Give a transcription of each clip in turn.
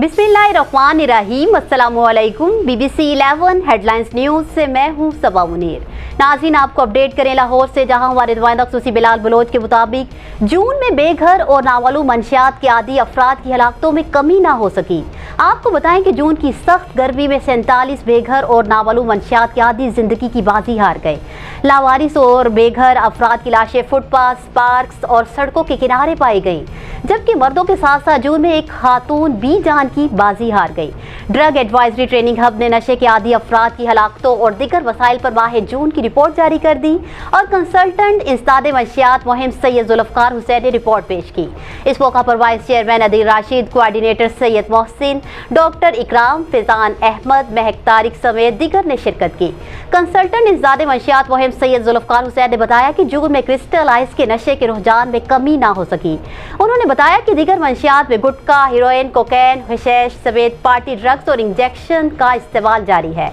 بسم اللہ الرحمن الرحیم۔ السلام علیکم۔ B B C 11 headlines news سے میں ہوں صبا منیر۔ ناظرین، آپ کو اپڈیٹ کریں لاہور سے، جہاں ہمارے نمائندہ خصوصی بلال بلوچ کے مطابق جون میں بے گھر اور نامعلوم منشیات کے عادی افراد کی ہلاکتوں میں کمی نہ ہو سکی۔ آپ کو بتائیں کہ جون کی سخت گرمی میں 47 بے گھر اور نامعلوم منشیات کے عادی زندگی کی بازی ہار گئے۔ لاوارث اور بے گھر افراد کی لاشیں فٹ پاتھ، پارکس اور سڑکوں کے کنارے پائی گئیں، جبکہ مردوں کے ساتھ ساتھ جون میں ایک خاتون بھی جان کی بازی ہار گئی۔ ڈرگ ایڈوائزری ٹریننگ ہب نے نشے کے عادی افراد کی ہلاکتوں اور دیگر مسائل پر ماہ جون کی رپورٹ جاری کر دی اور کنسلٹنٹ انسداد منشیات مہم سید ذوالفقار حسین نے رپورٹ پیش کی۔ اس موقع پر وائس چیئرمین عادل راشد، کوآرڈینیٹر سید محسن، ڈاکٹر اکرام، فیضان احمد، مہک طارق سمیت دیگر نے شرکت کی۔ کنسلٹنٹ انسداد منشیات مہم سید ذوالفقار حسین نے بتایا کہ جون میں کرسٹل آئس کے نشے کے رجحان میں کمی نہ ہو سکی۔ انہوں نے بتایا کہ دیگر منشیات میں گٹکا، ہیروئن، کوکین، حشیش سمیت پارٹی ڈرگز اور انجیکشن کا استعمال جاری ہے۔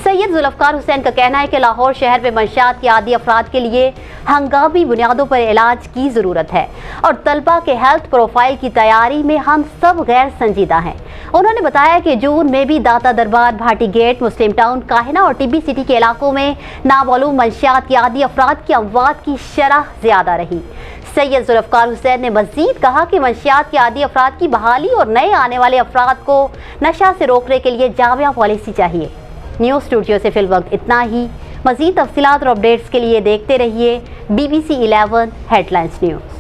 سید ذوالفقار حسین کا کہنا ہے کہ لاہور شہر میں منشیات کے عادی افراد کے لیے ہنگامی بنیادوں پر علاج کی ضرورت ہے اور طلبہ کے ہیلتھ پروفائل کی تیاری میں ہم سب غیر سنجیدہ ہیں۔ انہوں نے بتایا کہ جون میں بھی داتا دربار، بھاٹی گیٹ، مسلم ٹاؤن، کاہنہ اور ٹی بی سٹی کے علاقوں میں نامعلوم منشیات کے عادی افراد کی اموات کی شرح زیادہ رہی۔ سید ذوالفقار حسین نے مزید کہا کہ منشیات کے عادی افراد کی بحالی اور نئے آنے والے افراد کو نشہ سے روکنے کے لیے جامع پالیسی چاہیے۔ نیوز اسٹوڈیو سے فی الوقت اتنا ہی۔ مزید تفصیلات اور اپڈیٹس کے لیے دیکھتے رہیے BBC 11 ہیڈ لائنز نیوز۔